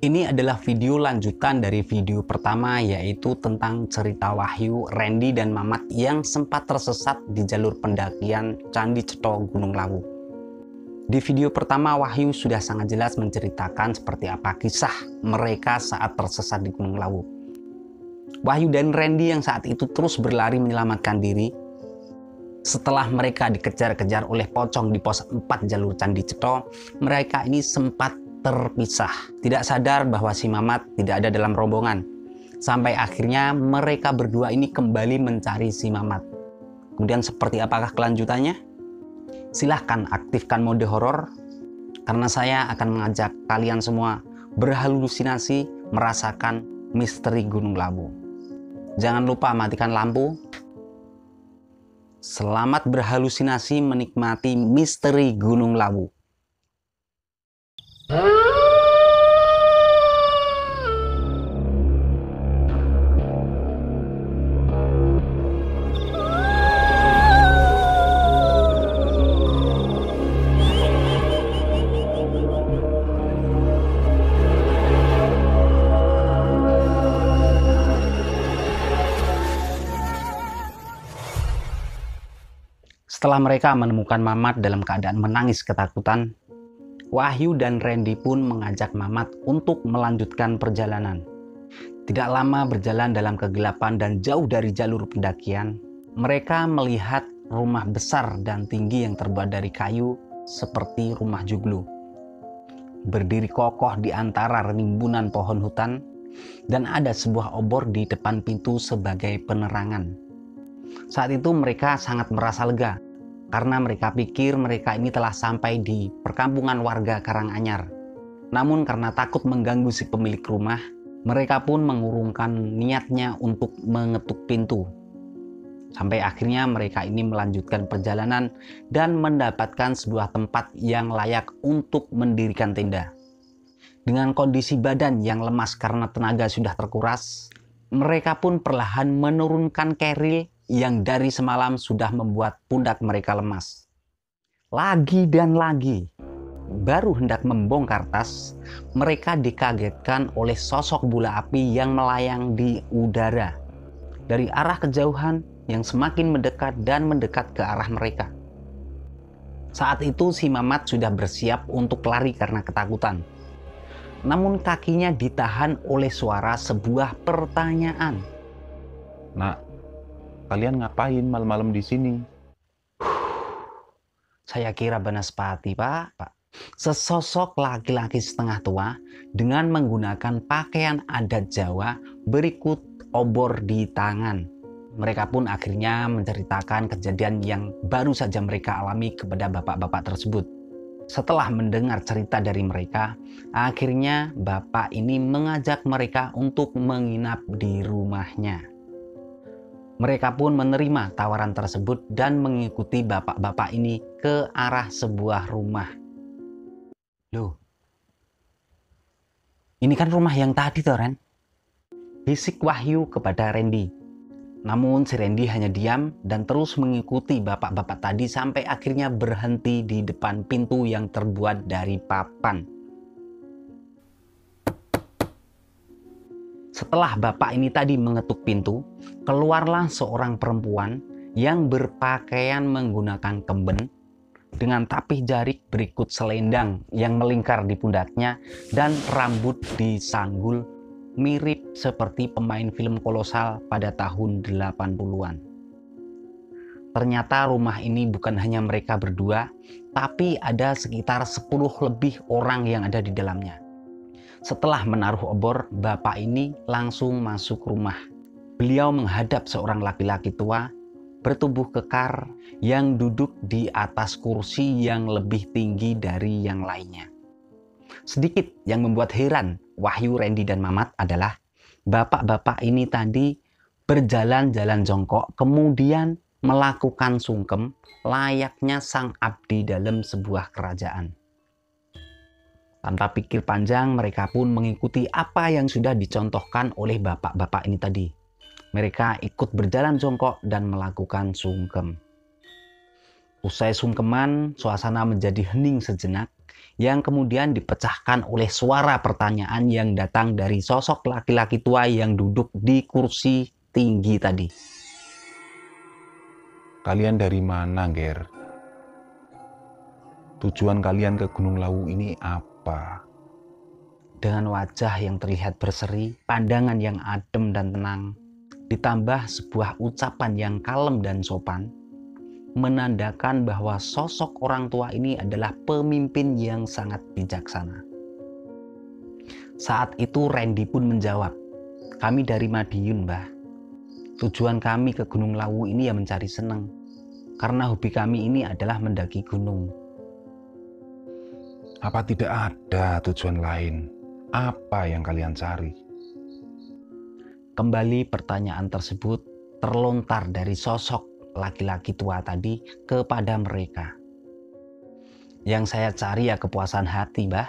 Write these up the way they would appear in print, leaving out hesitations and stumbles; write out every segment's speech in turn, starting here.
Ini adalah video lanjutan dari video pertama, yaitu tentang cerita Wahyu, Randy, dan Mamat yang sempat tersesat di jalur pendakian Candi Cetha Gunung Lawu. Di video pertama, Wahyu sudah sangat jelas menceritakan seperti apa kisah mereka saat tersesat di Gunung Lawu. Wahyu dan Randy yang saat itu terus berlari menyelamatkan diri. Setelah mereka dikejar-kejar oleh pocong di pos 4 jalur Candi Cetha, mereka ini sempat terpisah, tidak sadar bahwa si Mamat tidak ada dalam rombongan. Sampai akhirnya mereka berdua ini kembali mencari si Mamat. Kemudian seperti apakah kelanjutannya? Silahkan aktifkan mode horor, karena saya akan mengajak kalian semua berhalusinasi merasakan misteri Gunung Lawu. Jangan lupa matikan lampu. Selamat berhalusinasi menikmati misteri Gunung Lawu. Setelah mereka menemukan Mamat dalam keadaan menangis ketakutan, Wahyu dan Randy pun mengajak Mamat untuk melanjutkan perjalanan. Tidak lama berjalan dalam kegelapan dan jauh dari jalur pendakian, mereka melihat rumah besar dan tinggi yang terbuat dari kayu seperti rumah joglo. Berdiri kokoh di antara rimbunan pohon hutan, dan ada sebuah obor di depan pintu sebagai penerangan. Saat itu mereka sangat merasa lega, karena mereka pikir mereka ini telah sampai di perkampungan warga Karanganyar. Namun karena takut mengganggu si pemilik rumah, mereka pun mengurungkan niatnya untuk mengetuk pintu. Sampai akhirnya mereka ini melanjutkan perjalanan dan mendapatkan sebuah tempat yang layak untuk mendirikan tenda. Dengan kondisi badan yang lemas karena tenaga sudah terkuras, mereka pun perlahan menurunkan keril yang dari semalam sudah membuat pundak mereka lemas. Lagi dan lagi, baru hendak membongkar tas, mereka dikagetkan oleh sosok bola api yang melayang di udara dari arah kejauhan yang semakin mendekat dan mendekat ke arah mereka. Saat itu si Mamat sudah bersiap untuk lari karena ketakutan. Namun kakinya ditahan oleh suara sebuah pertanyaan. Nak, kalian ngapain malam-malam di sini? Saya kira Banaspati, Pak. Sesosok laki-laki setengah tua dengan menggunakan pakaian adat Jawa berikut obor di tangan. Mereka pun akhirnya menceritakan kejadian yang baru saja mereka alami kepada bapak-bapak tersebut. Setelah mendengar cerita dari mereka, akhirnya bapak ini mengajak mereka untuk menginap di rumahnya. Mereka pun menerima tawaran tersebut dan mengikuti bapak-bapak ini ke arah sebuah rumah. Loh, ini kan rumah yang tadi toh, Ren? Bisik Wahyu kepada Randy. Namun si Randy hanya diam dan terus mengikuti bapak-bapak tadi sampai akhirnya berhenti di depan pintu yang terbuat dari papan. Setelah bapak ini tadi mengetuk pintu, keluarlah seorang perempuan yang berpakaian menggunakan kemben dengan tapih jarik berikut selendang yang melingkar di pundaknya dan rambut disanggul mirip seperti pemain film kolosal pada tahun 80-an. Ternyata rumah ini bukan hanya mereka berdua, tapi ada sekitar 10 lebih orang yang ada di dalamnya. Setelah menaruh obor, bapak ini langsung masuk rumah. Beliau menghadap seorang laki-laki tua bertubuh kekar yang duduk di atas kursi yang lebih tinggi dari yang lainnya. Sedikit yang membuat heran Wahyu, Randy, dan Mamat adalah bapak-bapak ini tadi berjalan-jalan jongkok, kemudian melakukan sungkem layaknya sang abdi dalam sebuah kerajaan. Tanpa pikir panjang, mereka pun mengikuti apa yang sudah dicontohkan oleh bapak-bapak ini tadi. Mereka ikut berjalan jongkok dan melakukan sungkem. Usai sungkeman, suasana menjadi hening sejenak yang kemudian dipecahkan oleh suara pertanyaan yang datang dari sosok laki-laki tua yang duduk di kursi tinggi tadi. Kalian dari mana, Ger? Tujuan kalian ke Gunung Lawu ini apa? Dengan wajah yang terlihat berseri, pandangan yang adem dan tenang, ditambah sebuah ucapan yang kalem dan sopan, menandakan bahwa sosok orang tua ini adalah pemimpin yang sangat bijaksana. Saat itu Randy pun menjawab, "Kami dari Madiun, Mbah. Tujuan kami ke Gunung Lawu ini ya mencari senang, karena hobi kami ini adalah mendaki gunung." Apa tidak ada tujuan lain? Apa yang kalian cari? Kembali pertanyaan tersebut terlontar dari sosok laki-laki tua tadi kepada mereka. "Yang saya cari ya kepuasan hati, Mbah.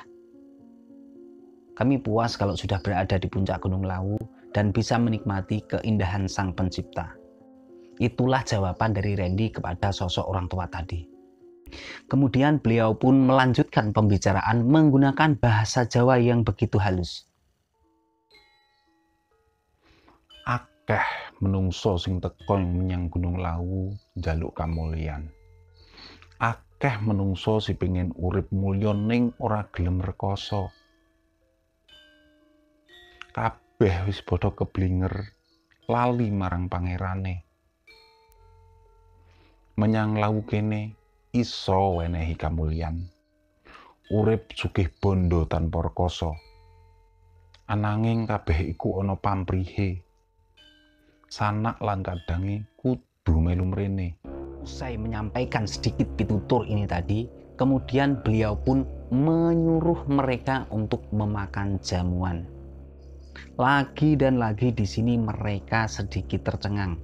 Kami puas kalau sudah berada di puncak Gunung Lawu dan bisa menikmati keindahan Sang Pencipta." Itulah jawaban dari Randy kepada sosok orang tua tadi. Kemudian beliau pun melanjutkan pembicaraan menggunakan bahasa Jawa yang begitu halus. Akeh menungso sing teko menyang Gunung Lawu njaluk kamulyan. Akeh menungso si pengen urip mulya ning ora gelem rekoso. Kabeh wis padha keblinger lali marang pangerane. Menyang Lawu kene iso wenehi kamulyan. Urip sugih bondo tanpa rekoso. Ananging kabeh iku ana pamrihe. Sanak lan kadange kudu melu mrene. Usai menyampaikan sedikit pitutur ini tadi, kemudian beliau pun menyuruh mereka untuk memakan jamuan. Lagi dan lagi di sini mereka sedikit tercengang,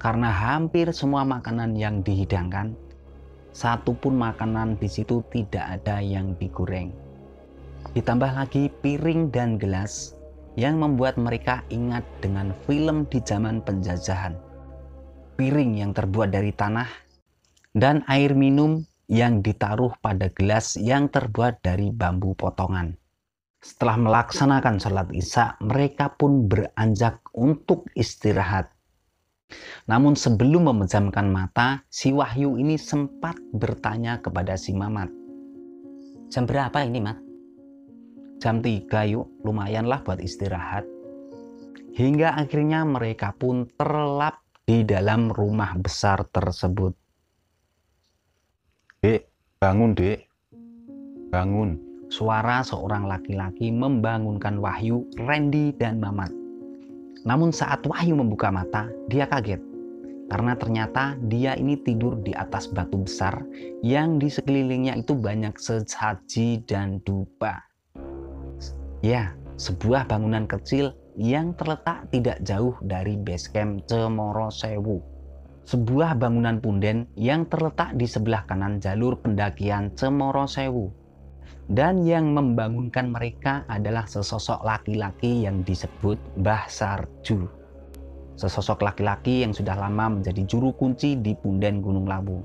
karena hampir semua makanan yang dihidangkan, satupun makanan di situ tidak ada yang digoreng. Ditambah lagi piring dan gelas yang membuat mereka ingat dengan film di zaman penjajahan. Piring yang terbuat dari tanah dan air minum yang ditaruh pada gelas yang terbuat dari bambu potongan. Setelah melaksanakan sholat Isya, mereka pun beranjak untuk istirahat. Namun sebelum memejamkan mata, si Wahyu ini sempat bertanya kepada si Mamat, "Jam berapa ini, Mat?" "Jam 3 yuk, lumayanlah buat istirahat." Hingga akhirnya mereka pun terlelap di dalam rumah besar tersebut. "Dek, bangun dek, bangun." Suara seorang laki-laki membangunkan Wahyu, Randy, dan Mamat. Namun saat Wahyu membuka mata, dia kaget. Karena ternyata dia ini tidur di atas batu besar yang di sekelilingnya itu banyak sesaji dan dupa. Ya, sebuah bangunan kecil yang terletak tidak jauh dari base camp Cemoro Sewu. Sebuah bangunan punden yang terletak di sebelah kanan jalur pendakian Cemoro Sewu. Dan yang membangunkan mereka adalah sesosok laki-laki yang disebut Mbah Sarju. Sesosok laki-laki yang sudah lama menjadi juru kunci di punden Gunung Lawu.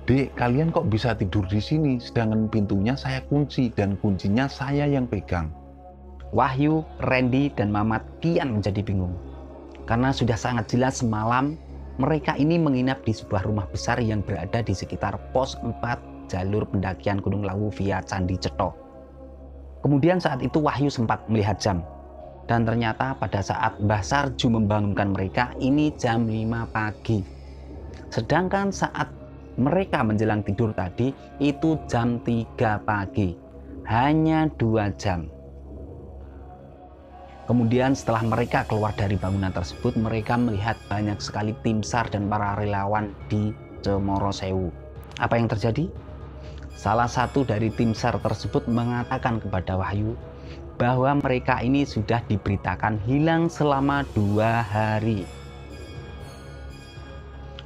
"Dek, kalian kok bisa tidur di sini sedangkan pintunya saya kunci dan kuncinya saya yang pegang?" Wahyu, Randy, dan Mamat kian menjadi bingung. Karena sudah sangat jelas semalam mereka ini menginap di sebuah rumah besar yang berada di sekitar pos 4 jalur pendakian Gunung Lawu via Candi Cetho. Kemudian saat itu Wahyu sempat melihat jam. Dan ternyata pada saat Mbah Sarju membangunkan mereka ini jam 5 pagi. Sedangkan saat mereka menjelang tidur tadi itu jam 3 pagi. Hanya 2 jam. Kemudian setelah mereka keluar dari bangunan tersebut, mereka melihat banyak sekali tim SAR dan para relawan di Cemoro Sewu. Apa yang terjadi? Salah satu dari tim SAR tersebut mengatakan kepada Wahyu bahwa mereka ini sudah diberitakan hilang selama 2 hari.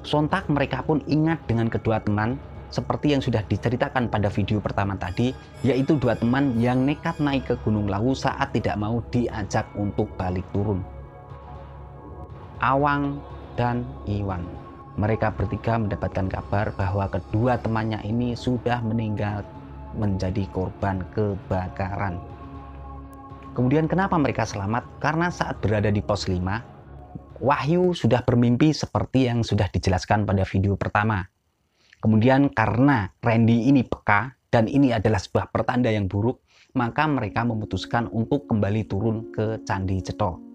Sontak mereka pun ingat dengan kedua teman seperti yang sudah diceritakan pada video pertama tadi, yaitu 2 teman yang nekat naik ke Gunung Lawu saat tidak mau diajak untuk balik turun. Awang dan Iwan. Mereka bertiga mendapatkan kabar bahwa kedua temannya ini sudah meninggal menjadi korban kebakaran. Kemudian kenapa mereka selamat? Karena saat berada di pos 5, Wahyu sudah bermimpi seperti yang sudah dijelaskan pada video pertama. Kemudian karena Randy ini peka dan ini adalah sebuah pertanda yang buruk, maka mereka memutuskan untuk kembali turun ke Candi Cetha.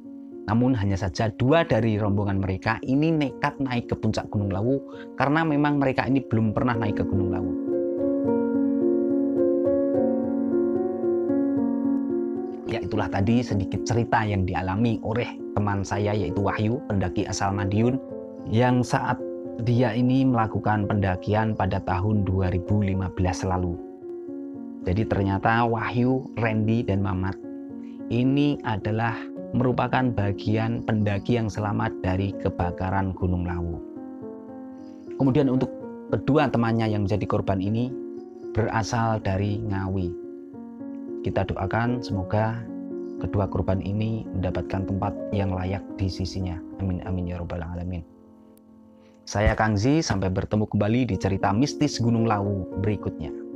Namun hanya saja 2 dari rombongan mereka ini nekat naik ke puncak Gunung Lawu karena memang mereka ini belum pernah naik ke Gunung Lawu. Ya, itulah tadi sedikit cerita yang dialami oleh teman saya yaitu Wahyu, pendaki asal Madiun, yang saat dia ini melakukan pendakian pada tahun 2015 lalu. Jadi ternyata Wahyu, Randy, dan Mamat ini adalah merupakan bagian pendaki yang selamat dari kebakaran Gunung Lawu. Kemudian untuk kedua temannya yang menjadi korban ini berasal dari Ngawi. Kita doakan semoga kedua korban ini mendapatkan tempat yang layak di sisinya. Amin amin ya robbal alamin. Saya Kang Zi, sampai bertemu kembali di cerita mistis Gunung Lawu berikutnya.